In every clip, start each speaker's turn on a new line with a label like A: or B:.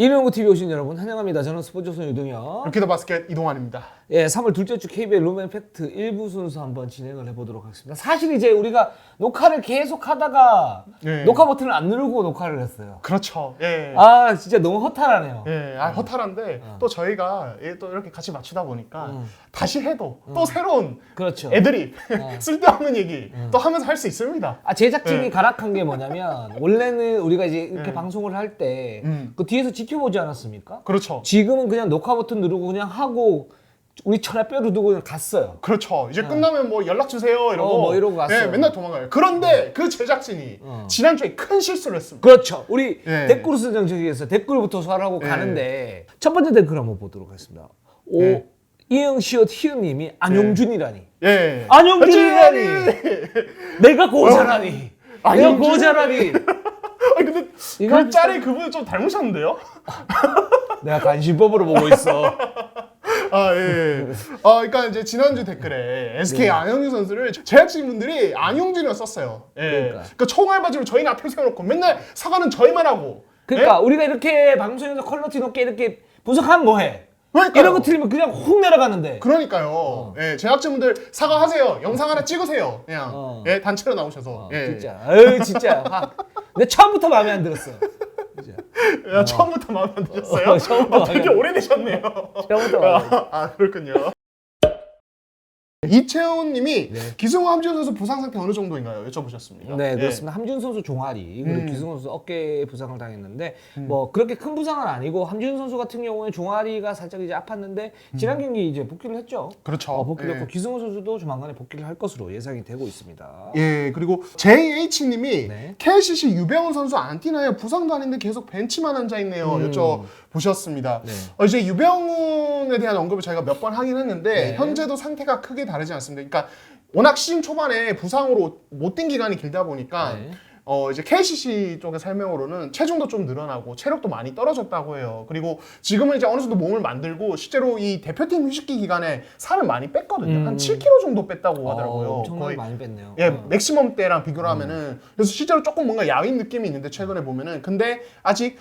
A: 이명구 TV 오신 여러분 환영합니다. 저는 스포츠조선 유동혁.
B: 루키더 바스켓 이동환입니다.
A: 예, 3월 둘째 주 KBL 룸앤 팩트 1부 순서 한번 진행을 해보도록 하겠습니다. 사실 이제 우리가 녹화를 계속 하다가 녹화 버튼을 안 누르고 녹화를 했어요.
B: 그렇죠. 예.
A: 아 진짜 너무 허탈하네요.
B: 예, 허탈한데 또 저희가 또 이렇게 같이 맞추다 보니까 다시 해도 또 새로운
A: 그렇죠.
B: 애드립, 쓸데없는 얘기 또 하면서 할 수 있습니다.
A: 아 제작진이 가락한 게 뭐냐면 원래는 우리가 이제 이렇게 방송을 할 때 그 뒤에서 지켜보지 않았습니까?
B: 그렇죠.
A: 지금은 그냥 녹화 버튼 누르고 그냥 하고 우리 철에 뼈를 두고 그냥 갔어요.
B: 그렇죠. 이제 끝나면 뭐 연락 주세요 이러고
A: 뭐 이러고 갔어요.
B: 예, 맨날 도망가요. 그런데 그 제작진이 지난주에 큰 실수를 했습니다.
A: 그렇죠. 우리
B: 예.
A: 댓글 쓰는 정책에서 댓글부터 소화하고 가는데 첫 번째 댓글 한번 보도록 하겠습니다. 이응시옷 희은님이 안용준이라니.
B: 예.
A: 안용준이라니. 내가 고자라니. 내가
B: 안용준.
A: 고자라니.
B: 아니 근데
A: 이건
B: 글자리 그분을 좀 닮으셨는데요?
A: 내가 간신법으로 보고 있어.
B: 아, 예. 그러니까 이제 지난주 댓글에 SK 안영준 선수를 제작진분들이 안용준이라고 썼어요. 예. 그러니까 총알바지로 저희는 앞에 세워놓고 맨날 사과는 저희만 하고.
A: 그러니까
B: 예?
A: 우리가 이렇게 방송에서 퀄러티 높게 이렇게 분석하면 뭐해?
B: 그러니까요.
A: 이런 거 틀리면 그냥 훅 내려가는데.
B: 그러니까요. 예, 제작진분들 사과하세요. 영상 하나 찍으세요. 그냥 예, 단체로 나오셔서. 예.
A: 진짜. 에이 진짜. 근데 처음부터 마음에 안 들었어.
B: 야, 처음부터 마음에 안 드셨어요?
A: 처음부터
B: 되게 오래되셨네요.
A: 처음부터 마음에
B: 그렇군요. 이채훈님이 기승호 함지훈 선수 부상 상태 어느 정도인가요? 여쭤보셨습니다.
A: 네, 그렇습니다. 함준 선수 종아리 그리고 기승호 선수 어깨 부상을 당했는데 뭐 그렇게 큰 부상은 아니고 함준 선수 같은 경우에 종아리가 살짝 이제 아팠는데 지난 경기 이제 복귀를 했죠.
B: 그렇죠.
A: 복귀를
B: 예.
A: 했고 기승호 선수도 조만간에 복귀를 할 것으로 예상이 되고 있습니다.
B: 예, 그리고 JH님이
A: 네.
B: KCC 유병훈 선수 안 뛰나요? 부상도 아닌데 계속 벤치만 앉아 있네요. 여쭤보셨습니다.
A: 네.
B: 이제 유병훈에 대한 언급을 저희가 몇 번 하긴 했는데
A: 네.
B: 현재도 상태가 크게 다르지 않습니다. 그러니까 워낙 시즌 초반에 부상으로 못 뛴 기간이 길다 보니까
A: 네.
B: 이제 KCC 쪽의 설명으로는 체중도 좀 늘어나고 체력도 많이 떨어졌다고 해요. 그리고 지금은 이제 어느 정도 몸을 만들고 실제로 이 대표팀 휴식기 기간에 살을 많이 뺐거든요. 한 7kg 정도 뺐다고 하더라고요.
A: 엄청나게 많이 뺐네요.
B: 예, 맥시멈 때랑 비교를 하면은 그래서 실제로 조금 뭔가 야윈 느낌이 있는데 최근에 보면은 근데 아직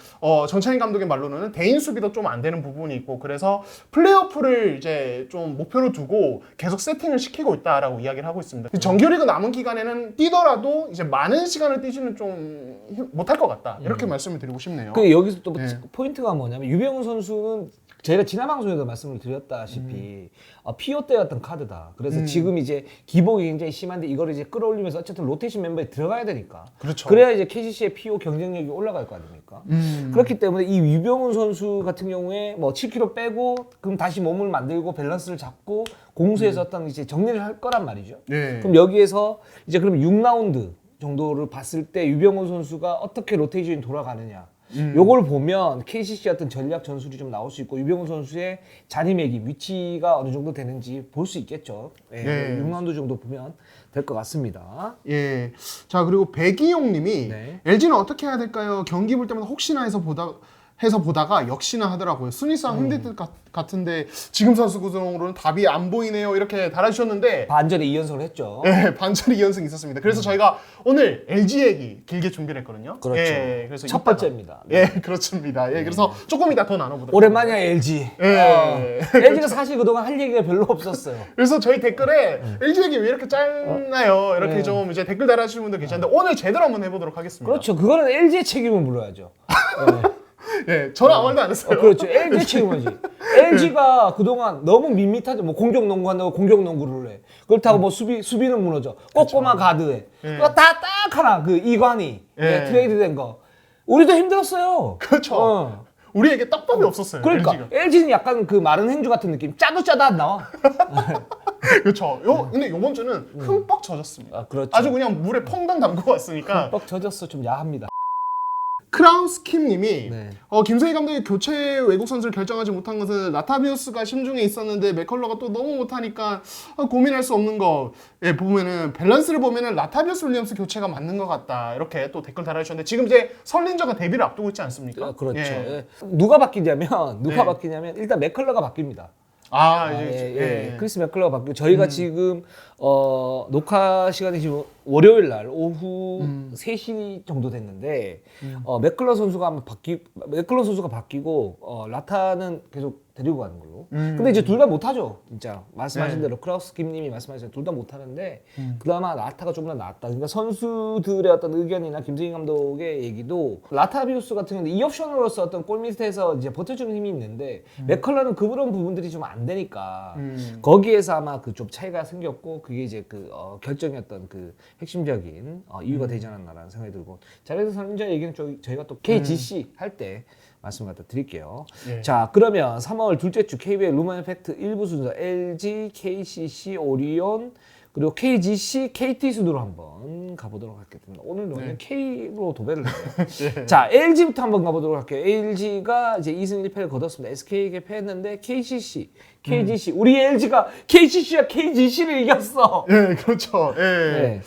B: 정찬인 감독의 말로는 대인 수비도 좀 안 되는 부분이 있고 그래서 플레이오프를 이제 좀 목표로 두고 계속 세팅을 시키고 있다라고 이야기를 하고 있습니다. 정규리그 남은 기간에는 뛰더라도 이제 많은 시간을 뛰지는 좀 못할 것 같다 이렇게 말씀을 드리고 싶네요.
A: 그 여기서 또 포인트가 뭐냐면 유병훈 선수는 저희가 지난 방송에도 말씀을 드렸다시피 피오 때였던 카드다. 그래서 지금 이제 기복이 굉장히 심한데 이걸 이제 끌어올리면서 어쨌든 로테이션 멤버에 들어가야 되니까.
B: 그렇죠.
A: 그래야 이제 KCC의 피오 경쟁력이 올라갈 거 아닙니까? 그렇기 때문에 이 유병훈 선수 같은 경우에 뭐 7kg 빼고 그럼 다시 몸을 만들고 밸런스를 잡고 공수에서 어떤 이제 정리를 할 거란 말이죠.
B: 네.
A: 그럼 여기에서 이제 그럼 6라운드 정도를 봤을 때 유병훈 선수가 어떻게 로테이션이 돌아가느냐. 요걸 보면 KCC 어떤 전략 전술이 좀 나올 수 있고 유병훈 선수의 자리매김 위치가 어느 정도 되는지 볼 수 있겠죠. 예, 6라운드 정도 보면 될 것 같습니다.
B: 예. 자, 그리고 백이용님이
A: 네.
B: LG는 어떻게 해야 될까요? 경기 볼 때마다 혹시나 해서 보다가 역시나 하더라고요. 순위상 힘들 것 같은데 지금 선수 구성으로는 답이 안 보이네요. 이렇게 달아주셨는데
A: 반전에 2연승을 했죠.
B: 예, 반전의 2연승 있었습니다. 그래서 저희가 오늘 LG 얘기 길게 준비를 했거든요.
A: 그렇죠.
B: 예, 그래서
A: 첫
B: 이따가-
A: 번째입니다.
B: 예, 그렇습니다. 예, 그래서 조금 이따 더 나눠보도록
A: 오랜만이야 LG.
B: 예.
A: LG가 사실 그동안 할 얘기가 별로 없었어요.
B: 그래서 저희 댓글에 LG 얘기 왜 이렇게 짧나요? 이렇게 좀 이제 댓글 달아주시는 분들 계셨는데 오늘 제대로 한번 해보도록 하겠습니다.
A: 그렇죠. 그거는 LG의 책임을 물어야죠.
B: 예, 저는 아무 말도 안 했어요.
A: 그렇죠. LG의 책임이지. LG가 그동안 너무 밋밋하죠. 뭐 공격농구 한다고 공격농구를 해. 그렇다고 뭐 수비는 무너져. 꼬꼬마 가드해. 그거 다 딱 하나 그 이관이 트레이드된 거. 우리도 힘들었어요.
B: 그렇죠. 우리에게 떡밥이 없었어요.
A: 그러니까
B: LG가.
A: LG는 약간 그 마른 행주 같은 느낌. 짜도 안 나와.
B: 그렇죠. 근데 요번 주는 흠뻑 젖었습니다.
A: 그렇죠.
B: 아주 그냥 물에 퐁당 담고 왔으니까.
A: 뻑 젖었어. 좀 야합니다.
B: 크라우스킴님이
A: 네.
B: 김세희 감독이 교체 외국 선수를 결정하지 못한 것은 라타비우스가 심중에 있었는데 맥컬러가 또 너무 못하니까 고민할 수 없는 거. 예, 보면은 밸런스를 보면은 라타비우스 윌리엄스 교체가 맞는 것 같다 이렇게 또 댓글 달아주셨는데 지금 이제 설린저가 데뷔를 앞두고 있지 않습니까?
A: 그렇죠.
B: 예.
A: 예. 누가 바뀌냐면 일단 맥컬러가 바뀝니다. 크리스 맥컬러가 바뀌고 저희가 지금 녹화 시간이 지금 월요일 날 오후 3시 정도 됐는데 맥컬러 선수가 아마 맥컬러 선수가 바뀌고 라타는 계속 데리고 가는 걸로. 근데 이제 둘 다 못하죠, 진짜. 말씀하신 대로 크라우스 김님이 말씀하신 둘 다 못하는데 그나마 라타가 좀 더 낫다. 그러니까 선수들의 어떤 의견이나 김승희 감독의 얘기도 라타비우스 같은 경우는 이 옵션으로서 어떤 골 밑에서 이제 버텨주는 힘이 있는데 맥컬러는 그런 부분들이 좀 안 되니까 거기에서 아마 그 좀 차이가 생겼고 그게 이제 그 결정이었던 그 핵심적인 이유가 되지 않았나라는 생각이 들고. 자, 그래서 선자 얘기는 저희가 또 KGC 할 때 말씀 갖다 드릴게요.
B: 예.
A: 자, 그러면 3월 둘째 주 KBL 루먼 팩트 1부 순서 LG, KCC, 오리온 그리고 KGC, KT 순으로 한번 가보도록 하겠습니다. 오늘 너는 K로 도배를 해요. 자, LG부터 한번 가보도록 할게요. LG가 이제 2승 1패를 거뒀습니다. SK에게 패했는데 KCC, KGC 우리 LG가 KCC와 KGC를 이겼어.
B: 예, 그렇죠. 예.
A: 네.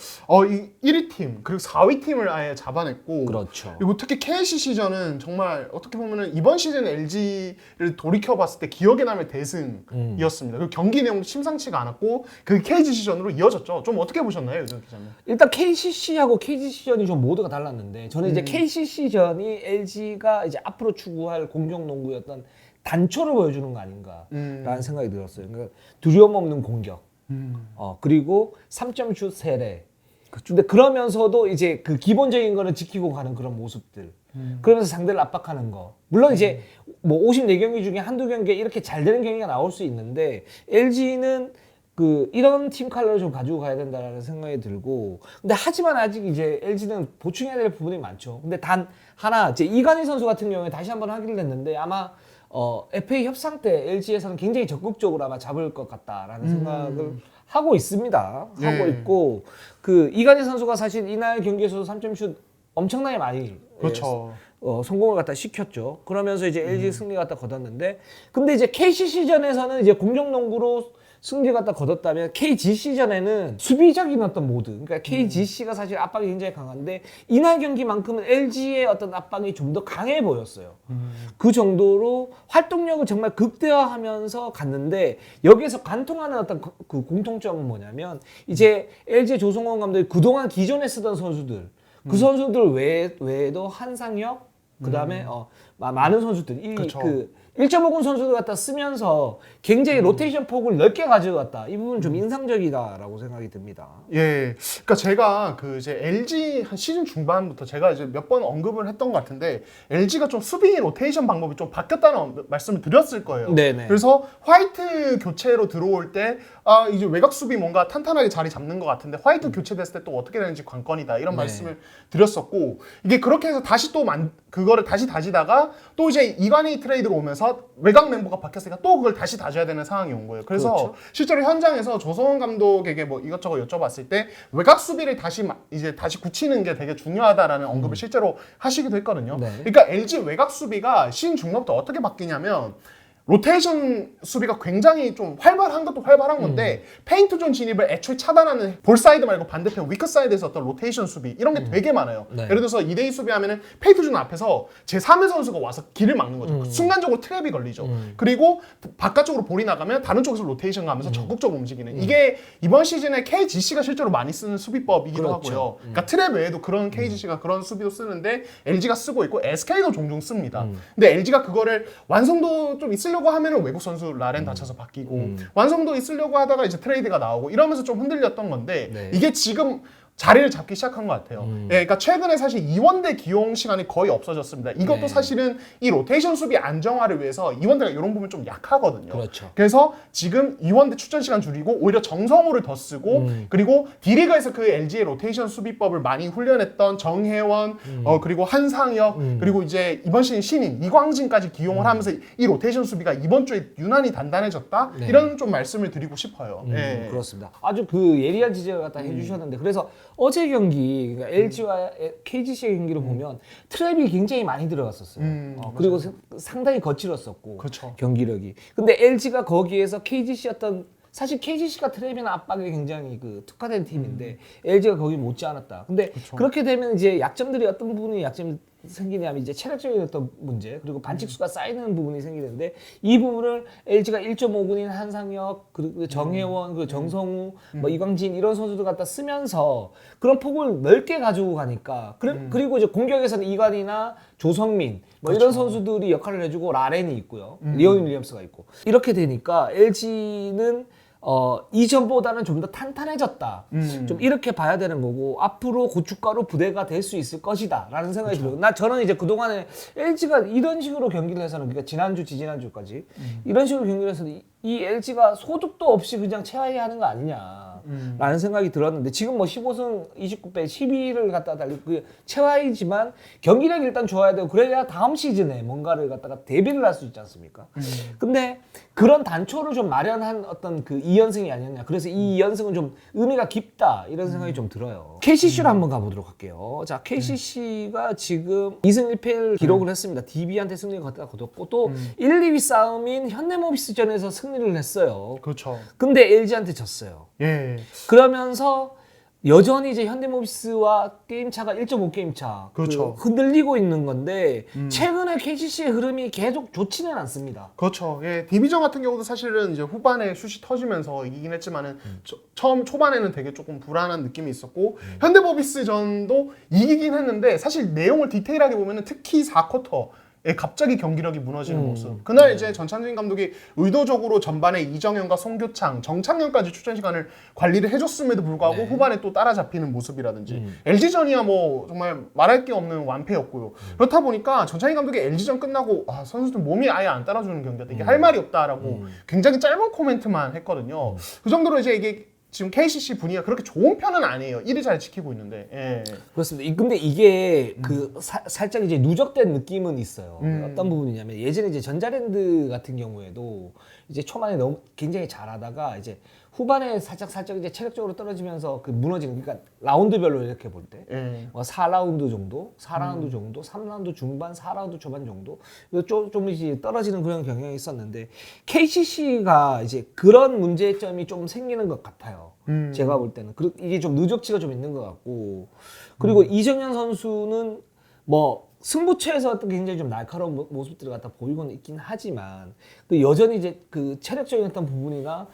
B: 이 1위 팀 그리고 4위 팀을 아예 잡아냈고,
A: 그렇죠.
B: 그리고 특히 KCC전은 정말 어떻게 보면은 이번 시즌 LG를 돌이켜 봤을 때 기억에 남을 대승이었습니다. 그리고 경기 내용도 심상치가 않았고 그 KGC전으로 이어졌죠. 좀 어떻게 보셨나요, 요즘 기자님?
A: 일단 KCC하고 KGC전이 좀 모두가 달랐는데 저는 이제 KCC전이 LG가 이제 앞으로 추구할 공격 농구였던 단초를 보여주는 거 아닌가라는 생각이 들었어요. 그러니까 두려움 없는 공격, 그리고 3점 슛 세례. 근데 그러면서도 이제 그 기본적인 거는 지키고 가는 그런 모습들. 그러면서 상대를 압박하는 거. 물론 이제 뭐 54경기 중에 한두 경기에 이렇게 잘 되는 경기가 나올 수 있는데 LG는 그 이런 팀 컬러를 좀 가지고 가야 된다라는 생각이 들고, 근데 하지만 아직 이제 LG는 보충해야 될 부분이 많죠. 근데 단 하나, 이제 이관희 선수 같은 경우에 다시 한번 하기를 했는데 아마 FA 협상 때 LG에서는 굉장히 적극적으로 아마 잡을 것 같다라는 생각을 하고 있습니다. 하고 있고, 그 이관희 선수가 사실 이날 경기에서도 3점 슛 엄청나게 많이
B: 그렇죠.
A: 성공을 갖다 시켰죠. 그러면서 이제 LG 승리 갖다 거뒀는데, 근데 이제 KCC전에서는 이제 공격 농구로 승리 갖다 거뒀다면 KGC전에는 수비적인 어떤 모드, 그러니까 KGC가 사실 압박이 굉장히 강한데 이날 경기만큼은 LG의 어떤 압박이 좀 더 강해 보였어요. 그 정도로 활동력을 정말 극대화하면서 갔는데, 여기에서 관통하는 어떤 그 공통점은 뭐냐면 이제 LG 조성원 감독이 그동안 기존에 쓰던 선수들, 그 선수들 외에도 한상혁, 그 다음에 많은 선수들,
B: 그쵸.
A: 그 1.5군 선수들 갖다 쓰면서 굉장히 로테이션 폭을 넓게 가져갔다. 이 부분은 좀 인상적이다라고 생각이 듭니다.
B: 예, 그러니까 제가 그 이제 LG 한 시즌 중반부터 제가 이제 몇 번 언급을 했던 것 같은데 LG가 좀 수비 로테이션 방법이 좀 바뀌었다는 말씀을 드렸을 거예요.
A: 네네.
B: 그래서 화이트 교체로 들어올 때 이제 외곽 수비 뭔가 탄탄하게 자리 잡는 것 같은데 화이트 교체됐을 때 또 어떻게 되는지 관건이다 이런 말씀을 드렸었고, 이게 그렇게 해서 다시 또 그거를 다시 다지다가 또 이제 이관희 트레이드로 오면서 외곽 멤버가 바뀌었으니까 또 그걸 다시 다져야 되는 상황이 온 거예요. 그래서
A: 그렇죠.
B: 실제로 현장에서 조성원 감독에게 뭐 이것저것 여쭤봤을 때 외곽 수비를 이제 다시 굳히는 게 되게 중요하다라는 언급을 실제로 하시기도 했거든요.
A: 네.
B: 그러니까 LG 외곽 수비가 시즌 중반부터 어떻게 바뀌냐면 로테이션 수비가 굉장히 좀 활발한 것도 활발한 건데 페인트 존 진입을 애초에 차단하는 볼 사이드 말고 반대편 위크 사이드에서 어떤 로테이션 수비 이런 게 되게 많아요.
A: 네.
B: 예를 들어서 2대2 수비하면은 페인트 존 앞에서 제 3의 선수가 와서 길을 막는 거죠. 순간적으로 트랩이 걸리죠. 그리고 바깥쪽으로 볼이 나가면 다른 쪽에서 로테이션 가면서 적극적으로 움직이는, 이게 이번 시즌에 KGC가 실제로 많이 쓰는 수비법이기도
A: 그렇죠.
B: 하고요. 그러니까 트랩 외에도 그런 KGC가 그런 수비도 쓰는데 LG가 쓰고 있고 SK도 종종 씁니다. 근데 LG가 그거를 완성도 좀 있으려고 하면은 외국 선수 라렌 다쳐서 바뀌고, 완성도 있으려고 하다가 이제 트레이드가 나오고 이러면서 좀 흔들렸던 건데
A: 네.
B: 이게 지금 자리를 잡기 시작한 것 같아요. 예, 그러니까 최근에 사실 이원대 기용 시간이 거의 없어졌습니다. 이것도
A: 네.
B: 사실은 이 로테이션 수비 안정화를 위해서 이원대가 이런 부분 좀 약하거든요.
A: 그렇죠.
B: 그래서 지금 이원대 출전 시간 줄이고 오히려 정성호를 더 쓰고, 그리고 D리그에서 그 LG의 로테이션 수비법을 많이 훈련했던 정혜원, 그리고 한상혁, 그리고 이제 이번 시즌 신인 이광진까지 기용을 하면서 이 로테이션 수비가 이번 주에 유난히 단단해졌다.
A: 네.
B: 이런 좀 말씀을 드리고 싶어요. 예.
A: 그렇습니다. 아주 그 예리한 지적을 갖다 해주셨는데, 그래서 어제 경기, 그러니까 LG와 KGC의 경기를 보면 트랩이 굉장히 많이 들어갔었어요. 그리고 상당히 거칠었었고,
B: 그렇죠.
A: 경기력이. 근데 LG가 거기에서 사실 KGC가 트랩이나 압박에 굉장히 그 특화된 팀인데 LG가 거기 못지 않았다. 근데 그렇게 되면 이제 약점들이 어떤 부분이 약점이 생기냐면 이제 체력적인 어떤 문제 그리고 반칙수가 쌓이는 부분이 생기는데 이 부분을 LG가 1.5군인 한상혁 그리고 정혜원 그리고 정성우 뭐 이광진 이런 선수들 갖다 쓰면서 그런 폭을 넓게 가지고 가니까 그리고 이제 공격에서는 이관이나 조성민 뭐 이런 선수들이 역할을 해주고 라렌이 있고요 리온 윌리엄스가 있고 이렇게 되니까 LG는 이전보다는 좀 더 탄탄해졌다. 좀 이렇게 봐야 되는 거고 앞으로 고춧가루 부대가 될 수 있을 것이다 라는 생각이 들어요. 저는 이제 그동안에 LG가 이런 식으로 경기를 해서는 그러니까 지난주, 지지난주까지 이런 식으로 경기를 해서 이 LG가 소득도 없이 그냥 최하위하는 거 아니냐 라는 생각이 들었는데 지금 뭐 15승 29패 12위를 갖다 달리고 그게 최하위지만 경기력이 일단 좋아야 되고 그래야 다음 시즌에 뭔가를 갖다가 대비를 할 수 있지 않습니까? 근데 그런 단초를 좀 마련한 어떤 그 2연승이 아니었냐. 그래서 이 2연승은 좀 의미가 깊다 이런 생각이 좀 들어요. KCC로 한번 가보도록 할게요. 자, KCC가 지금 2승 1패를 기록을 했습니다. DB한테 승리를 갖다 거뒀고 또 1, 2위 싸움인 현대모비스전에서 승리를 했어요.
B: 그렇죠.
A: 근데 LG한테 졌어요.
B: 예.
A: 그러면서 여전히 이제 현대모비스와 게임차가 1.5게임 차
B: 그렇죠.
A: 흔들리고 있는 건데 최근에 KCC의 흐름이 계속 좋지는 않습니다.
B: 그렇죠. 예, 디비전 같은 경우도 사실은 이제 후반에 슛이 터지면서 이기긴 했지만은 처음 초반에는 되게 조금 불안한 느낌이 있었고 현대모비스전도 이기긴 했는데 사실 내용을 디테일하게 보면은 특히 4쿼터 갑자기 경기력이 무너지는 모습. 그날 이제 전찬진 감독이 의도적으로 전반에 이정현과 송교창, 정창현까지 출전 시간을 관리를 해줬음에도 불구하고 후반에 또 따라잡히는 모습이라든지 LG전이야 뭐 정말 말할 게 없는 완패였고요. 그렇다 보니까 전찬진 감독이 LG전 끝나고 선수들 몸이 아예 안 따라주는 경기였다. 이게 할 말이 없다라고 굉장히 짧은 코멘트만 했거든요. 그 정도로 이제 이게 지금 KCC 분위기가 그렇게 좋은 편은 아니에요. 1위 잘 지키고 있는데. 예.
A: 그렇습니다. 근데 이게 살짝 이제 누적된 느낌은 있어요. 어떤 부분이냐면 예전에 이제 전자랜드 같은 경우에도 이제 초반에 너무 굉장히 잘하다가 이제 후반에 살짝 이제 체력적으로 떨어지면서 그 무너지는 그러니까 라운드별로 이렇게 볼 때 뭐 4라운드 정도, 4라운드 정도, 3라운드 중반, 4라운드 초반 정도 좀 이제 떨어지는 그런 경향이 있었는데 KCC가 이제 그런 문제점이 좀 생기는 것 같아요. 제가 볼 때는 이게 좀 누적치가 좀 있는 것 같고 그리고 이정현 선수는 뭐 승부처에서 어떤 굉장히 좀 날카로운 모습들을 갖다 보이고는 있긴 하지만 그 여전히 이제 그 체력적인 어떤 부분이나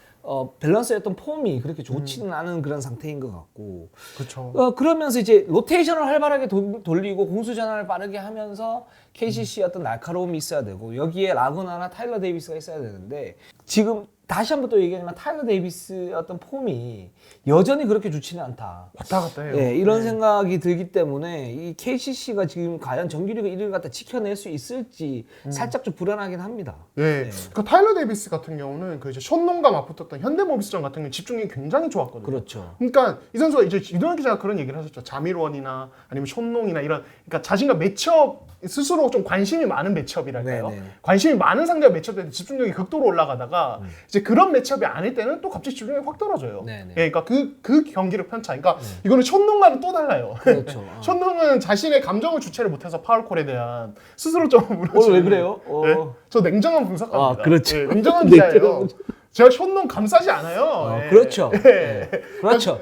A: 밸런스의 어떤 폼이 그렇게 좋지는 않은 그런 상태인 것 같고
B: 그렇죠.
A: 그러면서 이제 로테이션을 활발하게 돌리고 공수 전환을 빠르게 하면서 KCC의 어떤 날카로움이 있어야 되고 여기에 라그나나 타일러 데이비스가 있어야 되는데 지금 다시 한번 또 얘기하지만 타일러 데이비스의 어떤 폼이 여전히 그렇게 좋지는 않다.
B: 왔다 갔다 해요.
A: 예, 이런 생각이 들기 때문에 이 KCC가 지금 과연 정규리그 1위를 갖다 지켜낼 수 있을지 살짝 좀 불안하긴 합니다.
B: 예. 그 타일러 데이비스 같은 경우는 그 이제 션농과 맞붙었던 현대모비스전 같은 경우 집중력이 굉장히 좋았거든요.
A: 그렇죠.
B: 그러니까 이 선수가 이제 이동현 기자가 그런 얘기를 하셨죠. 자밀원이나 아니면 션농이나 이런 그러니까 자신과 매치업 스스로 좀 관심이 많은 매치업이랄까요.
A: 네네.
B: 관심이 많은 상대와 매치업될 때 집중력이 극도로 올라가다가 이제 그런 매치업이 아닐 때는 또 갑자기 집중력이 확 떨어져요.
A: 네네.
B: 예, 그러니까 그 경기력 편차. 그러니까 이거는 션농과는 또 달라요.
A: 그렇죠.
B: 션농은 자신의 감정을 주체를 못해서 파울콜에 대한 스스로 좀 무너지는.
A: 오늘 왜 그래요?
B: 네? 저 냉정한 분석가입니다.
A: 그렇죠.
B: 예, 냉정한 기자예요. 제가 션농 감싸지 않아요. 예.
A: 그렇죠. 예. 그렇죠.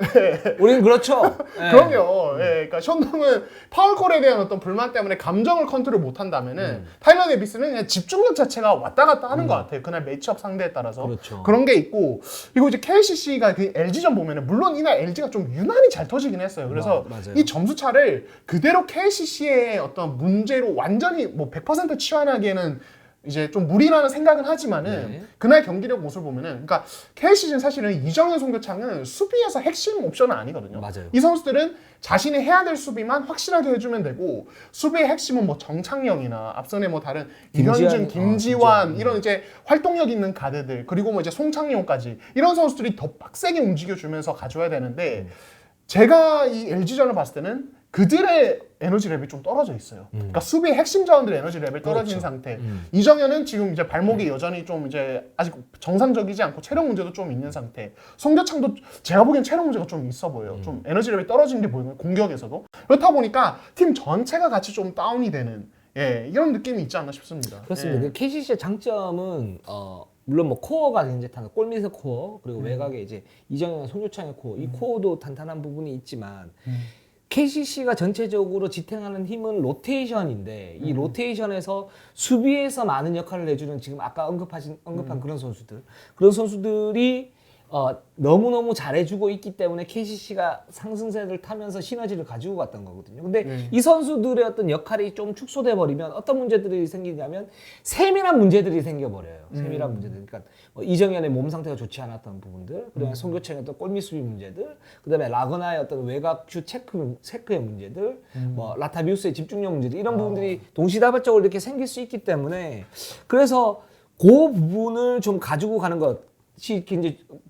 A: 우리는 그렇죠. 예.
B: 그럼요. 예, 그러니까 션농은 파울콜에 대한 어떤 불만 때문에 감정을 컨트롤 못한다면은 타일러 데이비스는 그냥 집중력 자체가 왔다 갔다 하는 것 같아요. 그날 매치업 상대에 따라서
A: 그렇죠.
B: 그런 게 있고 그리고 이제 KCC가 그 LG전 보면은 물론 이날 LG가 좀 유난히 잘 터지긴 했어요. 그래서
A: 맞아요.
B: 이 점수 차를 그대로 KCC의 어떤 문제로 완전히 뭐 100% 치환하기에는 이제 좀 무리라는 생각은 하지만은 그날 경기력 모습을 보면은 그러니까 KCC는 사실은 이정현 송교창은 수비에서 핵심 옵션은 아니거든요.
A: 맞아요.
B: 이 선수들은 자신이 해야 될 수비만 확실하게 해주면 되고 수비의 핵심은 뭐 정창영이나 앞선에 뭐 다른 이현준, 김지환 이런 이제 활동력 있는 가드들 그리고 뭐 이제 송창용까지 이런 선수들이 더 빡세게 움직여주면서 가져야 되는데 제가 이 LG전을 봤을 때는 그들의 에너지 레벨이 좀 떨어져 있어요. 그러니까 수비의 핵심 자원들의 에너지 레벨이 떨어진 상태. 이정현은 지금 이제 발목이 여전히 좀 이제 아직 정상적이지 않고 체력 문제도 좀 있는 상태. 송교창도 제가 보기엔 체력 문제가 좀 있어 보여요. 좀 에너지 레벨이 떨어진 게 보이는 공격에서도. 그렇다 보니까 팀 전체가 같이 좀 다운이 되는 이런 느낌이 있지 않나 싶습니다.
A: 그렇습니다. 그 KCC의 장점은 물론 뭐 코어가 굉장히 탄탄한 골밑의 코어 그리고 외곽에 이제 이정현, 송교창의 코어 이 코어도 탄탄한 부분이 있지만 KCC가 전체적으로 지탱하는 힘은 로테이션인데 이 로테이션에서 수비에서 많은 역할을 해주는 지금 아까 언급한 그런 선수들이 너무너무 잘해주고 있기 때문에 KCC가 상승세를 타면서 시너지를 가지고 갔던 거거든요. 근데 이 선수들의 어떤 역할이 좀 축소돼 버리면 어떤 문제들이 생기냐면 세밀한 문제들이 생겨버려요. 세밀한 문제들. 그러니까 뭐 이정현의 몸 상태가 좋지 않았던 부분들, 그다음에 송교창의 어떤 골밑 수비 문제들, 그다음에 라거나의 어떤 외곽 슛 체크의 문제들, 뭐 라타비우스의 집중력 문제들 이런 부분들이 동시다발적으로 이렇게 생길 수 있기 때문에 그래서 그 부분을 좀 가지고 가는 것. 이제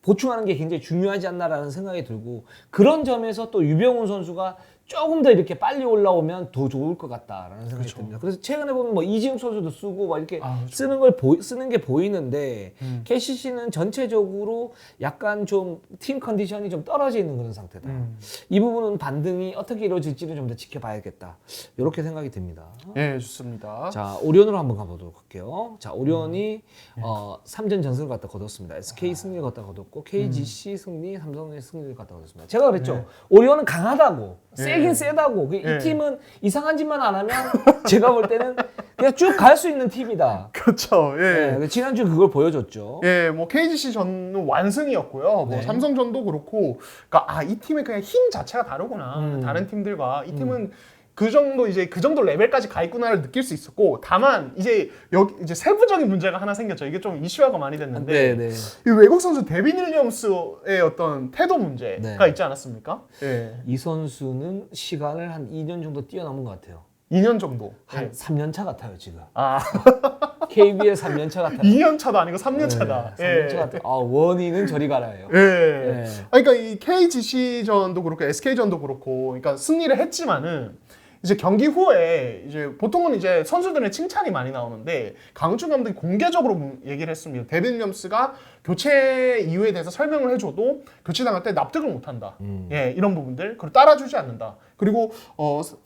A: 보충하는 게 굉장히 중요하지 않나라는 생각이 들고 그런 점에서 또 유병훈 선수가 조금 더 이렇게 빨리 올라오면 더 좋을 것 같다라는 생각이 듭니다. 그래서 최근에 보면 뭐 이지웅 선수도 쓰고 막 이렇게 쓰는 게 보이는데 KCC는 전체적으로 약간 좀 팀 컨디션이 좀 떨어져 있는 그런 상태다. 이 부분은 반등이 어떻게 이루어질지는 좀 더 지켜봐야겠다. 이렇게 생각이 듭니다.
B: 네, 좋습니다.
A: 자, 오리온으로 한번 가보도록 할게요. 자, 오리온이 3전 전승을 갖다 거뒀습니다. SK 승리를 갖다 거뒀고 KGC 승리, 삼성의 승리를 갖다 거뒀습니다. 제가 그랬죠. 오리온은 강하다고, 세긴 세다고. 이 팀은 이상한 짓만 안 하면 제가 볼 때는 그냥 쭉 갈 수 있는 팀이다.
B: 그렇죠. 예.
A: 네, 지난주에 그걸 보여줬죠.
B: 예, 뭐 KGC 전은 완승이었고요. 뭐 삼성전도 그렇고, 그러니까 이 팀의 그냥 힘 자체가 다르구나. 다른 팀들과 이 팀은 그 정도 레벨까지 가 있구나를 느낄 수 있었고, 다만 이제 여기 이제 세부적인 문제가 하나 생겼죠. 이게 좀 이슈화가 많이 됐는데, 이 외국 선수 데빈 윌리엄스의 어떤 태도 문제가 있지 않았습니까? 예.
A: 이 선수는 시간을 한 2년 정도 뛰어넘은 것 같아요.
B: 2년 정도.
A: 한 3년 차 같아요 지금.
B: 아,
A: KBL 3년 차 같아요.
B: 2년 차도 아니고 3년 차다.
A: 3년 차 같아요. 원인은 저리 가라예요.
B: 예. 그러니까 이 KGC 전도 그렇고 SK 전도 그렇고, 그러니까 승리를 했지만은 이제 경기 후에 이제 보통은 이제 선수들의 칭찬이 많이 나오는데 강준 감독이 공개적으로 얘기를 했습니다. 데빈 윌리엄스가 교체 이유에 대해서 설명을 해줘도 교체당할 때 납득을 못한다. 예, 이런 부분들 그리고 따라주지 않는다. 그리고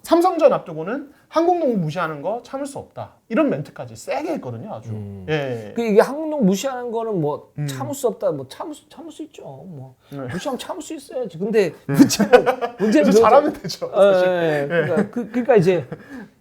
B: 삼성전 앞두고는 한국농구 무시하는 거 참을 수 없다. 이런 멘트까지 세게 했거든요, 아주. 예.
A: 이게 한국농구 무시하는 거는 뭐 참을 수 없다, 뭐 참을 수 있죠. 뭐 무시하면 참을 수 있어야지. 근데 문제는
B: 잘하면 되죠. 사실.
A: 그러니까 이제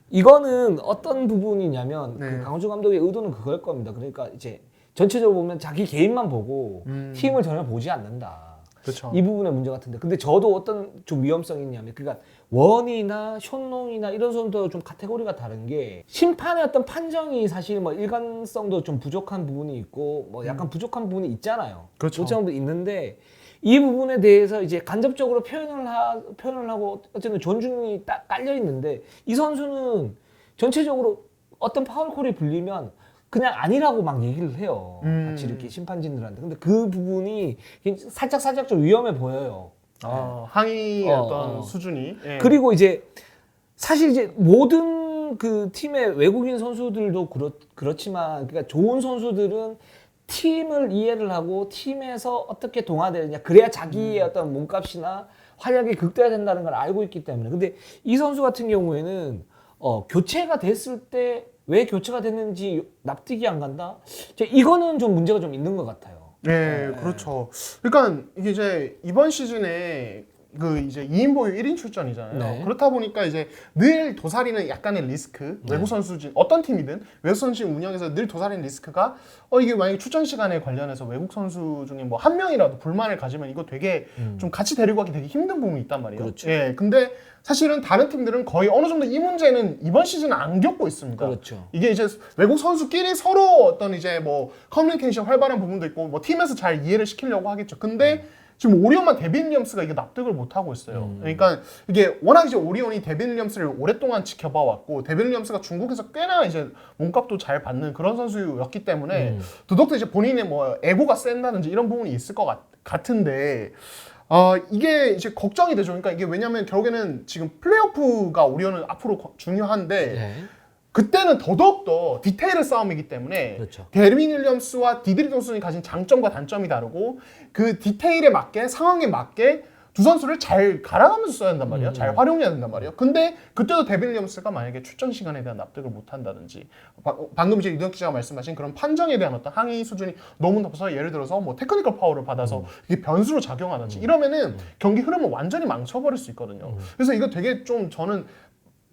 A: 이거는 어떤 부분이냐면 그 강호준 감독의 의도는 그걸 겁니다. 그러니까 이제 전체적으로 보면 자기 개인만 보고 팀을 전혀 보지 않는다.
B: 그렇죠.
A: 이 부분의 문제 같은데, 근데 저도 어떤 좀 위험성이 있냐면, 그러니까 원이나 션농이나 이런 선수도 좀 카테고리가 다른 게 심판의 어떤 판정이 사실 뭐 일관성도 좀 부족한 부분이 있고 뭐 약간 부족한 부분이 있잖아요.
B: 그렇죠.
A: 부족한 부분이 있는데 이 부분에 대해서 이제 간접적으로 표현을 하고 어쨌든 존중이 딱 깔려 있는데 이 선수는 전체적으로 어떤 파울콜이 불리면 그냥 아니라고 막 얘기를 해요. 같이 이렇게 심판진들한테. 근데 그 부분이 살짝 좀 위험해 보여요.
B: 항의 어떤 수준이. 예.
A: 그리고 이제 사실 이제 모든 그 팀의 외국인 선수들도 그렇지만, 그러니까 좋은 선수들은 팀을 이해를 하고 팀에서 어떻게 동화되느냐, 그래야 자기의 어떤 몸값이나 활약이 극대화된다는 걸 알고 있기 때문에. 근데 이 선수 같은 경우에는 교체가 됐을 때 왜 교체가 됐는지 납득이 안 간다? 이거는 좀 문제가 좀 있는 것 같아요.
B: 네, 그렇죠. 그러니까 이게 이제 이번 시즌에 그 이제 2인 보유 1인 출전이잖아요.
A: 네.
B: 그렇다 보니까 이제 늘 도사리는 약간의 리스크, 외국 선수진 어떤 팀이든 외국 선수진 운영에서 늘 도사리는 리스크가 이게 만약에 출전 시간에 관련해서 외국 선수 중에 뭐 한 명이라도 불만을 가지면 이거 되게 좀 같이 데리고 가기 되게 힘든 부분이 있단 말이에요.
A: 그렇죠.
B: 예, 근데 사실은 다른 팀들은 거의 어느 정도 이 문제는 이번 시즌은 안 겪고 있습니다.
A: 그렇죠.
B: 이게 이제 외국 선수끼리 서로 어떤 이제 뭐 커뮤니케이션 활발한 부분도 있고 뭐 팀에서 잘 이해를 시키려고 하겠죠. 근데 지금 오리온만 데빈 윌리엄스가 이게 납득을 못 하고 있어요. 그러니까 이게 워낙 이제 오리온이 데빈 윌리엄스를 오랫동안 지켜봐 왔고 데빈 윌리엄스가 중국에서 꽤나 이제 몸값도 잘 받는 그런 선수였기 때문에 더더욱 이제 본인의 뭐 에고가 센다든지 이런 부분이 있을 것 같은데 이게 이제 걱정이 되죠. 그러니까 이게 왜냐면 결국에는 지금 플레이오프가 오리온은 앞으로 중요한데 그때는 더더욱더 디테일의 싸움이기 때문에
A: 그렇죠.
B: 데빈 윌리엄스와 디드리 존슨이 가진 장점과 단점이 다르고 그 디테일에 맞게 상황에 맞게 두 선수를 잘 갈아가면서 써야 된단 말이야. 잘 활용해야 된단 말이야. 근데 그때도 데빈 윌리엄스가 만약에 출전 시간에 대한 납득을 못 한다든지 방금 이제 이동 기자가 말씀하신 그런 판정에 대한 어떤 항의 수준이 너무 높아서 예를 들어서 뭐 테크니컬 파워를 받아서 이게 변수로 작용하든지 이러면은 경기 흐름을 완전히 망쳐버릴 수 있거든요. 그래서 이거 되게 좀 저는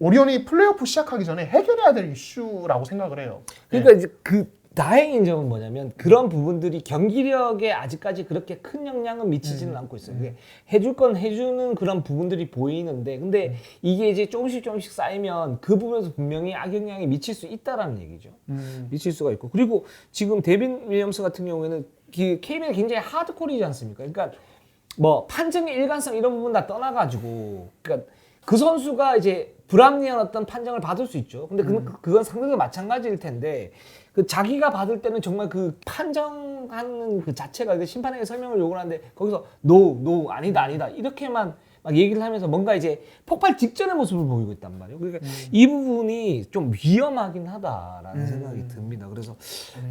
B: 오리온이 플레이오프 시작하기 전에 해결해야 될 이슈라고 생각을 해요.
A: 그러니까 이제 그 다행인 점은 뭐냐면 그런 부분들이 경기력에 아직까지 그렇게 큰 영향은 미치지는 않고 있어요. 그게 해줄 건 해주는 그런 부분들이 보이는데 근데 이게 이제 조금씩 쌓이면 그 부분에서 분명히 악영향이 미칠 수 있다라는 얘기죠. 미칠 수가 있고 그리고 지금 데빈 윌리엄스 같은 경우에는 KBL이 굉장히 하드코어이지 않습니까? 그러니까 뭐 판정의 일관성 이런 부분 다 떠나가지고 그러니까 그 선수가 이제 불합리한 어떤 판정을 받을 수 있죠. 근데 그건 상대도 마찬가지일 텐데 그 자기가 받을 때는 정말 그 판정하는 그 자체가 그 심판에게 설명을 요구를 하는데 거기서 no 아니다 이렇게만 막 얘기를 하면서 뭔가 이제 폭발 직전의 모습을 보이고 있단 말이에요. 그러니까 이 부분이 좀 위험하긴 하다라는 생각이 듭니다. 그래서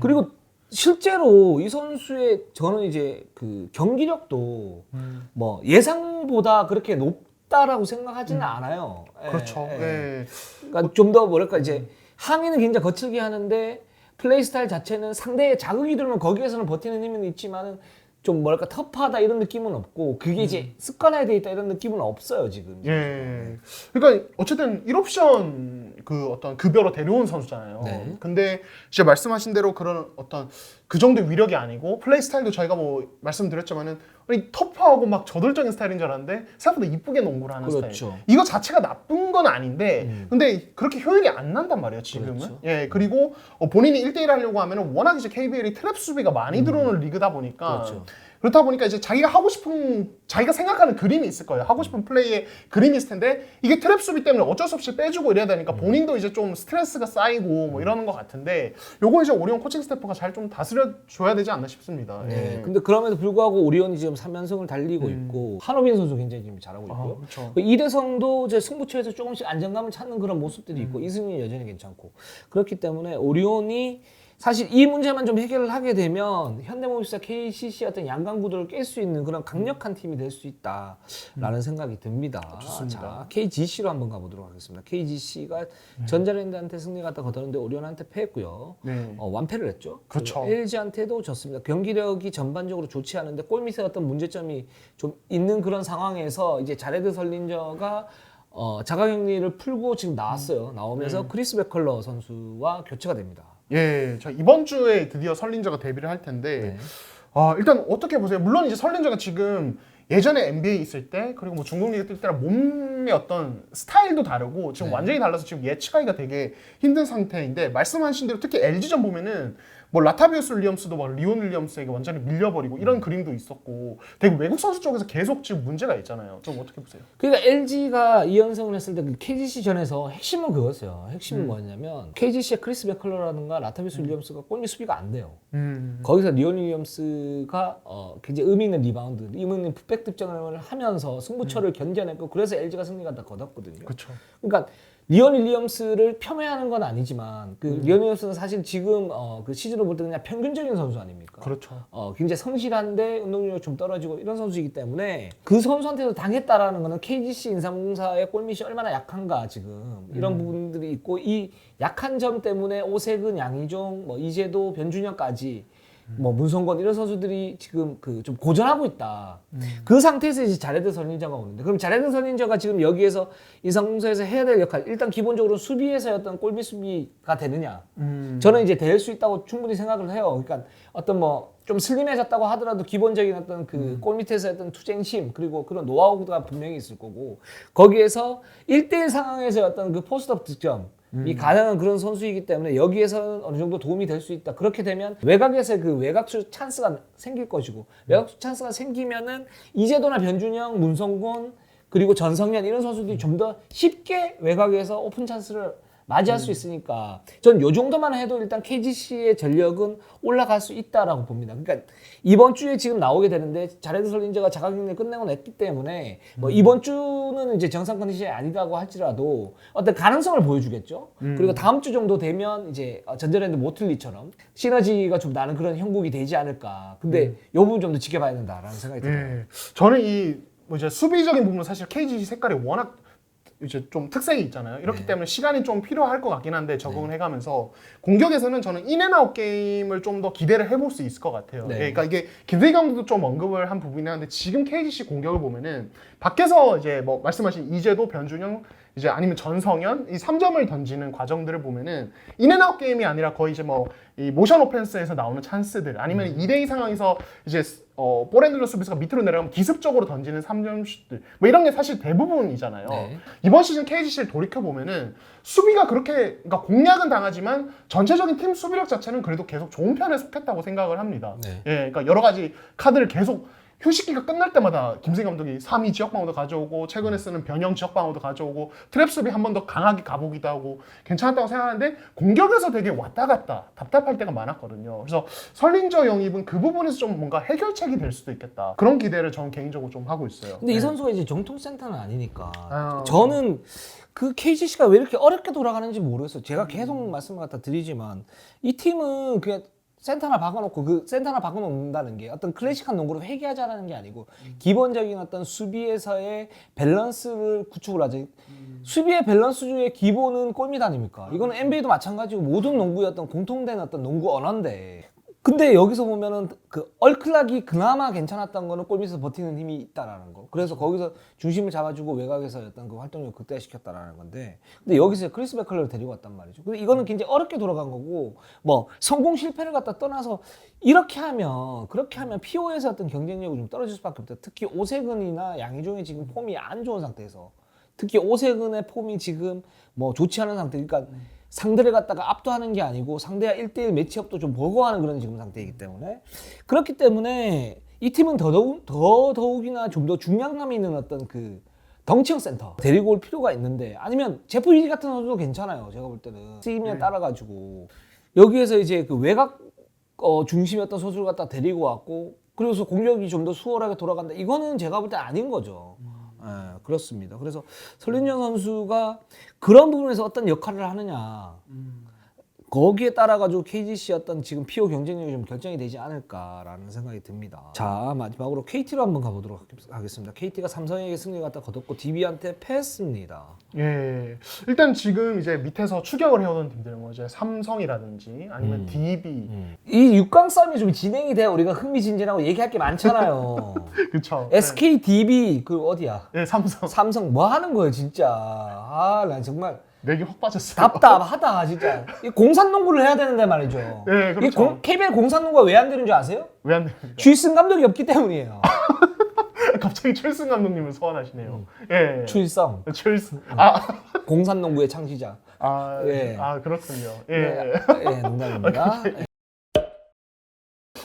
A: 그리고 실제로 이 선수의 저는 이제 그 경기력도 뭐 예상보다 그렇게 높다라고 생각하지는 않아요.
B: 그렇죠. 예.
A: 그러니까 좀 더 뭐랄까 이제 항의는 굉장히 거칠게 하는데 플레이 스타일 자체는 상대의 자극이 들면 거기에서는 버티는 힘은 있지만은 좀 뭐랄까 터프하다 이런 느낌은 없고 그게 이제 습관화돼 있다 이런 느낌은 없어요 지금.
B: 예. 그러니까 어쨌든 1옵션 그 어떤 급여로 데려온 선수잖아요.
A: 네.
B: 근데 이제 말씀하신 대로 그런 어떤 그 정도의 위력이 아니고 플레이 스타일도 저희가 뭐 말씀드렸지만은 아니, 터프하고 막 저돌적인 스타일인 줄 알았는데 생각보다 이쁘게 농구를 하는
A: 그렇죠.
B: 스타일. 이거 자체가 나쁜 건 아닌데 근데 그렇게 효율이 안 난단 말이에요 지금은.
A: 그렇죠.
B: 예. 그리고 본인이 1대1 하려고 하면은 워낙 이제 KBL이 트랩 수비가 많이 들어오는 리그다 보니까
A: 그렇죠.
B: 그렇다 보니까 이제 자기가 하고 싶은 자기가 생각하는 그림이 있을 거예요. 하고 싶은 플레이의 그림이 있을 텐데 이게 트랩 수비 때문에 어쩔 수 없이 빼주고 이래야 되니까 본인도 이제 좀 스트레스가 쌓이고 뭐 이러는 것 같은데 요거 이제 오리온 코칭 스태프가 잘 좀 다스려 줘야 되지 않나 싶습니다.
A: 네.
B: 예.
A: 근데 그럼에도 불구하고 오리온이 지금 3연승을 달리고 있고 한호빈 선수 굉장히 지금 잘하고 있고요.
B: 그렇죠.
A: 이대성도 이제 승부처에서 조금씩 안정감을 찾는 그런 모습들이 있고 이승윤이 여전히 괜찮고 그렇기 때문에 오리온이 사실 이 문제만 좀 해결을 하게 되면 현대모비스와 KCC의 어떤 양강 구도를 깰 수 있는 그런 강력한 팀이 될 수 있다라는 생각이 듭니다.
B: 좋습니다.
A: 자, KGC로 한번 가보도록 하겠습니다. KGC가 전자랜드한테 승리 갖다 거두는데 오리온한테 패했고요.
B: 네.
A: 완패를 했죠.
B: 그렇죠.
A: LG한테도 졌습니다. 경기력이 전반적으로 좋지 않은데 골밑에 어떤 문제점이 좀 있는 그런 상황에서 이제 자레드 설린저가 자가격리를 풀고 지금 나왔어요. 나오면서 크리스 베컬러 선수와 교체가 됩니다.
B: 예, 자 이번 주에 드디어 설린저가 데뷔를 할 텐데 일단 어떻게 보세요? 물론 이제 설린저가 지금 예전에 NBA 있을 때 그리고 뭐 중국 리그 뛸 때랑 몸의 어떤 스타일도 다르고 지금 완전히 달라서 지금 예측하기가 되게 힘든 상태인데 말씀하신 대로 특히 LG전 보면은 뭐 라타비우스 윌리엄스도 막 리온 윌리엄스에게 완전히 밀려버리고 이런 그림도 있었고 되게 외국 선수 쪽에서 계속 지금 문제가 있잖아요. 좀 어떻게 보세요?
A: 그러니까 LG가 2연승을 했을 때 그 KGC 전에서 핵심은 그거였어요. 핵심은 뭐였냐면 KGC의 크리스 베컬러라든가 라타비우스 윌리엄스가 골밑 수비가 안 돼요. 거기서 리온 윌리엄스가 굉장히 의미 있는 리바운드, 의미 있는 풋백 득점을 하면서 승부처를 견뎌냈고 그래서 LG가 승리가 다 거뒀거든요.
B: 그렇죠.
A: 그러니까 리온 윌리엄스를 폄훼하는 건 아니지만 그 리온 윌리엄스는 사실 지금 그 시즌을 볼 때 그냥 평균적인 선수 아닙니까?
B: 그렇죠.
A: 굉장히 성실한데 운동력이 좀 떨어지고 이런 선수이기 때문에 그 선수한테도 당했다라는 거는 KGC 인삼공사의 골밑이 얼마나 약한가 지금 이런 부분들이 있고 이 약한 점 때문에 오세근, 양희종, 뭐 이재도, 변준혁까지 뭐 문성권 이런 선수들이 지금 그 좀 고전하고 있다. 그 상태에서 이제 자레드 설린저가 오는데 그럼 자레드 설린저가 지금 여기에서 인삼공사에서 해야 될 역할 일단 기본적으로 수비에서의 어떤 골밑 수비가 되느냐? 저는 이제 될 수 있다고 충분히 생각을 해요. 그러니까 어떤 뭐 좀 슬림해졌다고 하더라도 기본적인 어떤 그 골밑에서 어떤 투쟁심 그리고 그런 노하우가 분명히 있을 거고 거기에서 1대1 상황에서 어떤 그 포스트업 득점 이 가능한 그런 선수이기 때문에 여기에서는 어느 정도 도움이 될 수 있다. 그렇게 되면 외곽에서의 그 외곽수 찬스가 생길 것이고 외곽수 찬스가 생기면은 이재도나 변준영, 문성곤 그리고 전성현 이런 선수들이 좀 더 쉽게 외곽에서 오픈 찬스를 맞이할 수 있으니까 전 요 정도만 해도 일단 KGC의 전력은 올라갈 수 있다라고 봅니다. 그러니까 이번 주에 지금 나오게 되는데 자레드 설린저가 자가격리 끝내고 냈기 때문에 뭐 이번 주는 이제 정상 컨디션이 아니라고 할지라도 어떤 가능성을 보여주겠죠. 그리고 다음 주 정도 되면 이제 전자랜드 모틀리처럼 시너지가 좀 나는 그런 형국이 되지 않을까. 근데 요 부분 좀 더 지켜봐야 된다라는 생각이 들어요.
B: 예. 저는 이 뭐 이제 수비적인 부분은 사실 KGC 색깔이 워낙 이제 좀 특색이 있잖아요. 이렇기
A: 네.
B: 때문에 시간이 좀 필요할 것 같긴 한데 적응을 해가면서 공격에서는 저는 인앤아웃 게임을 좀 더 기대를 해볼 수 있을 것 같아요.
A: 네.
B: 예, 그러니까 이게 김대희 감독도 좀 언급을 한 부분이긴 한데 지금 KGC 공격을 보면은 밖에서 이제 뭐 말씀하신 이재도, 변준영 이제 아니면 전성현 이 3점을 던지는 과정들을 보면은 인앤아웃 게임이 아니라 거의 이제 뭐 이 모션 오펜스에서 나오는 찬스들 아니면 2대2 상황에서 이제 볼핸들러 수비수가 밑으로 내려가면 기습적으로 던지는 3점 슛들 뭐 이런 게 사실 대부분이잖아요.
A: 네.
B: 이번 시즌 KGC를 돌이켜 보면은 수비가 그렇게 그러니까 공략은 당하지만 전체적인 팀 수비력 자체는 그래도 계속 좋은 편에 속했다고 생각을 합니다.
A: 네.
B: 예, 그러니까 여러 가지 카드를 계속 휴식기가 끝날 때마다 김세희 감독이 3위 지역방어도 가져오고 최근에 쓰는 변형 지역방어도 가져오고 트랩 수비 한 번 더 강하게 가보기도 하고 괜찮았다고 생각하는데 공격에서 되게 왔다 갔다 답답할 때가 많았거든요. 그래서 설린저 영입은 그 부분에서 좀 뭔가 해결책이 될 수도 있겠다. 그런 기대를 저는 개인적으로 좀 하고 있어요.
A: 근데 이
B: 네.
A: 선수가 이제 정통 센터는 아니니까
B: 아,
A: 저는 그 KGC가 왜 이렇게 어렵게 돌아가는지 모르겠어요. 제가 계속 말씀을 갖다 드리지만 이 팀은 그냥 센터 하나 박아놓고 그 센터 하나 박아놓는다는 게 어떤 클래식한 농구를 회귀하자라는 게 아니고 기본적인 어떤 수비에서의 밸런스를 구축을 하지. 수비의 밸런스주의 기본은 골밑 아닙니까? 이거는 NBA도 마찬가지고 모든 농구의 어떤 공통된 어떤 농구 언어인데. 근데 여기서 보면은 그 얼클락이 그나마 괜찮았던 거는 골밑에서 버티는 힘이 있다라는 거. 그래서 거기서 중심을 잡아주고 외곽에서 어떤 그 활동력을 극대화시켰다라는 건데. 근데 여기서 크리스 베컬러를 데리고 왔단 말이죠. 근데 이거는 굉장히 어렵게 돌아간 거고, 뭐 성공 실패를 갖다 떠나서 이렇게 하면 그렇게 하면 PO에서 어떤 경쟁력이 좀 떨어질 수밖에 없다. 특히 오세근이나 양희종이 지금 폼이 안 좋은 상태에서, 특히 오세근의 폼이 지금 뭐 좋지 않은 상태. 그러니까. 상대를 갖다가 압도하는 게 아니고 상대와 1대1 매치업도 좀 버거워하는 그런 지금 상태이기 때문에 그렇기 때문에 이 팀은 더더욱이나 좀 더 중량감이 있는 어떤 그 덩치형 센터 데리고 올 필요가 있는데 아니면 제프 위리 같은 선수도 괜찮아요. 제가 볼 때는 스임에 따라가지고 여기에서 이제 그 외곽 중심이었던 선수를 갖다 데리고 왔고 그래서 공격이 좀 더 수월하게 돌아간다. 이거는 제가 볼 때 아닌 거죠. 네, 그렇습니다. 그래서 설린영 선수가 그런 부분에서 어떤 역할을 하느냐 거기에 따라 가지고 KGC 어떤 지금 PO 경쟁력이 좀 결정이 되지 않을까라는 생각이 듭니다. 자, 마지막으로 KT로 한번 가보도록 하겠습니다. KT가 삼성에게 승리 갖다 거뒀고 DB한테 패했습니다.
B: 예, 일단 지금 이제 밑에서 추격을 해오는 팀들 뭐 이제 삼성이라든지 아니면 DB,
A: 이 6강 싸움이 좀 진행이 돼야 우리가 흥미진진하고 얘기할 게 많잖아요.
B: 그쵸?
A: SK, DB 그 어디야?
B: 예, 삼성
A: 삼성 뭐 하는 거예요 진짜. 아, 난 정말
B: 맥이 확 빠졌어요.
A: 답답하다 진짜. 이 공산농구를 해야 되는데 말이죠.
B: 네, 그렇죠.
A: KBL 공산농구가 왜 안 되는 줄 아세요?
B: 왜 안 됩니까?
A: 주이슨 감독이 없기 때문이에요.
B: 갑자기 철승 감독님을 소환하시네요. 예,
A: 추일성
B: 철승.
A: 공산농구의 창시자. 예.
B: 그렇군요. 예.
A: 네, 예, 농담입니다.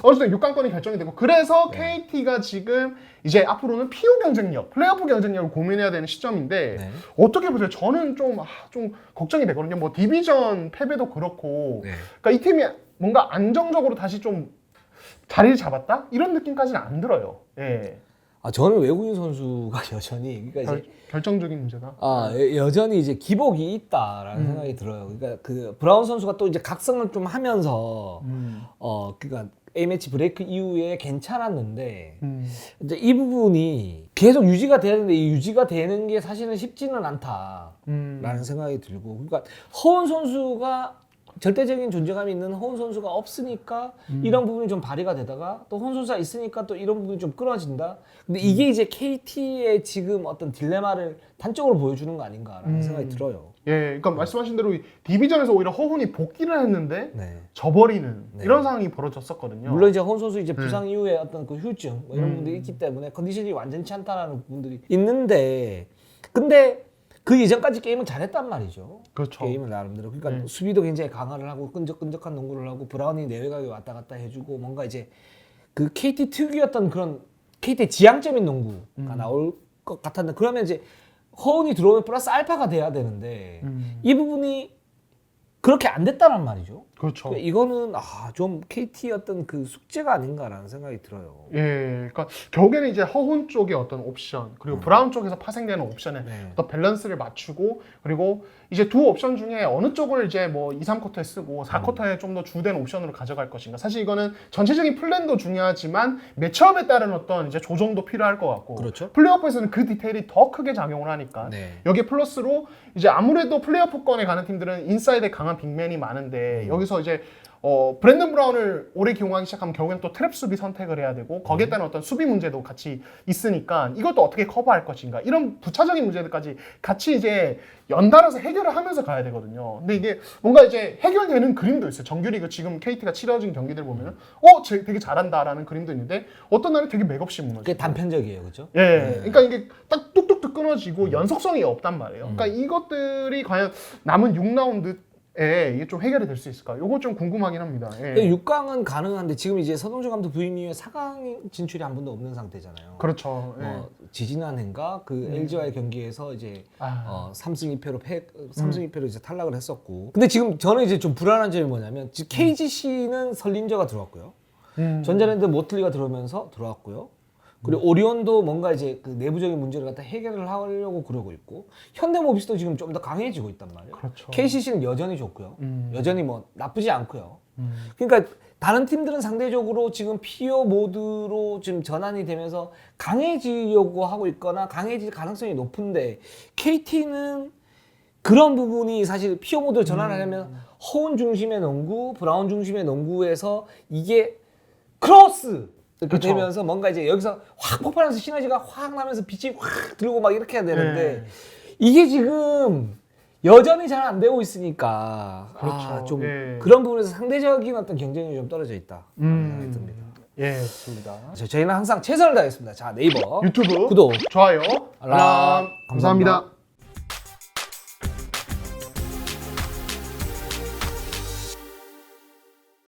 B: 어쨌든 6강권이 결정이 되고 그래서 KT가 지금 이제 앞으로는 PO 경쟁력, 플레이오프 경쟁력을 고민해야 되는 시점인데
A: 네.
B: 어떻게 보세요? 저는 좀 걱정이 되거든요. 뭐 디비전 패배도 그렇고,
A: 네.
B: 그러니까 이 팀이 뭔가 안정적으로 다시 좀 자리를 잡았다 이런 느낌까지는 안 들어요. 예.
A: 저는 외국인 선수가 여전히 그러니까 이제
B: 결정적인 문제다.
A: 여전히 이제 기복이 있다라는 생각이 들어요. 그러니까 그 브라운 선수가 또 이제 각성을 좀 하면서 그러니까 A매치 브레이크 이후에 괜찮았는데 이제 이 부분이 계속 유지가 되는데 이 유지가 되는 게 사실은 쉽지는 않다라는 생각이 들고 그러니까 허운 선수가 절대적인 존재감이 있는 허운 선수가 없으니까 이런 부분이 좀 발휘가 되다가 또 허운 선수가 있으니까 또 이런 부분이 좀 끊어진다. 근데 이게 이제 KT의 지금 어떤 딜레마를 단적으로 보여주는 거 아닌가라는 생각이 들어요.
B: 예, 그러니까 말씀하신 대로 이 디비전에서 오히려 허훈이 복귀를 했는데
A: 네.
B: 져버리는
A: 네.
B: 이런 상황이 벌어졌었거든요.
A: 물론 이제 허운 선수 이제 부상 이후에 어떤 그 후유증 뭐 이런 부분들이 있기 때문에 컨디션이 완전치 않다라는 부분들이 있는데 근데 그 이전까지 게임은 잘했단 말이죠.
B: 그렇죠.
A: 게임을 나름대로. 그러니까 수비도 굉장히 강화를 하고 끈적끈적한 농구를 하고 브라운이 내외곽에 왔다 갔다 해주고 뭔가 이제 그 KT 특유였던 그런 KT의 지향점인 농구가 나올 것 같았는데 그러면 이제 허운이 들어오면 플러스 알파가 돼야 되는데 이 부분이 그렇게 안 됐다는 말이죠.
B: 그렇죠.
A: 이거는 좀 KT 어떤 그 숙제가 아닌가라는 생각이 들어요.
B: 예, 그러니까 결국에는 이제 허훈 쪽의 어떤 옵션 그리고 브라운 쪽에서 파생되는 옵션의
A: 네.
B: 어떤 밸런스를 맞추고 그리고 이제 두 옵션 중에 어느 쪽을 이제 뭐 2, 3쿼터에 쓰고 4쿼터에 좀 더 주된 옵션으로 가져갈 것인가. 사실 이거는 전체적인 플랜도 중요하지만 매치업에 따른 어떤 이제 조정도 필요할 것 같고.
A: 그렇죠.
B: 플레이오프에서는 그 디테일이 더 크게 작용을 하니까.
A: 네.
B: 여기에 플러스로 이제 아무래도 플레이오프권에 가는 팀들은 인사이드에 강한 빅맨이 많은데 여기서 이제 브랜든 브라운을 오래 기용하기 시작하면 결국엔 또 트랩 수비 선택을 해야 되고 거기에 따른 어떤 수비 문제도 같이 있으니까 이것도 어떻게 커버할 것인가 이런 부차적인 문제들까지 같이 이제 연달아서 해결을 하면서 가야 되거든요. 근데 이게 뭔가 이제 해결되는 그림도 있어요. 정규리그 지금 KT가 치러진 경기들 보면은 쟤 되게 잘한다라는 그림도 있는데 어떤 날은 되게 맥없이 무너져.
A: 그게 단편적이에요, 그렇죠?
B: 예, 그러니까 이게 딱 뚝뚝뚝 끊어지고 연속성이 없단 말이에요. 그러니까 이것들이 과연 남은 6라운드 이게 좀 해결이 될 수 있을까? 요거 좀 궁금하긴 합니다. 예.
A: 6강은 가능한데 지금 이제 서동주 감독 부임 이후에 4강 진출이 한 번도 없는 상태잖아요.
B: 그렇죠. 예.
A: 지지난해인가 그 LG와의 경기에서 이제 3승 2패로 3승 2패로 이제 탈락을 했었고. 근데 지금 저는 이제 좀 불안한 점이 뭐냐면 지금 KGC는 설린저가 들어왔고요. 전자랜드 모틀리가 들어오면서 들어왔고요. 그리고 오리온도 뭔가 이제 그 내부적인 문제를 갖다 해결을 하려고 그러고 있고 현대모비스도 지금 좀 더 강해지고 있단 말이에요.
B: 그렇죠.
A: KCC는 여전히 좋고요. 여전히 뭐 나쁘지 않고요. 그러니까 다른 팀들은 상대적으로 지금 피오 모드로 지금 전환이 되면서 강해지려고 하고 있거나 강해질 가능성이 높은데 KT는 그런 부분이 사실 피오 모드를 전환하려면 허운 중심의 농구, 브라운 중심의 농구에서 이게 크로스 이렇게
B: 그쵸.
A: 되면서 뭔가 이제 여기서 확 폭발하면서 시너지가 확 나면서 빛이 확 들고 막 이렇게 해야 되는데 이게 지금 여전히 잘 안 되고 있으니까
B: 그렇죠.
A: 좀
B: 예.
A: 그런 부분에서 상대적인 어떤 경쟁력이 좀 떨어져 있다 생각이 듭니다.
B: 예, 좋습니다.
A: 저희는 항상 최선을 다하겠습니다. 자, 네이버
B: 유튜브
A: 구독,
B: 좋아요,
A: 알람.
B: 감사합니다.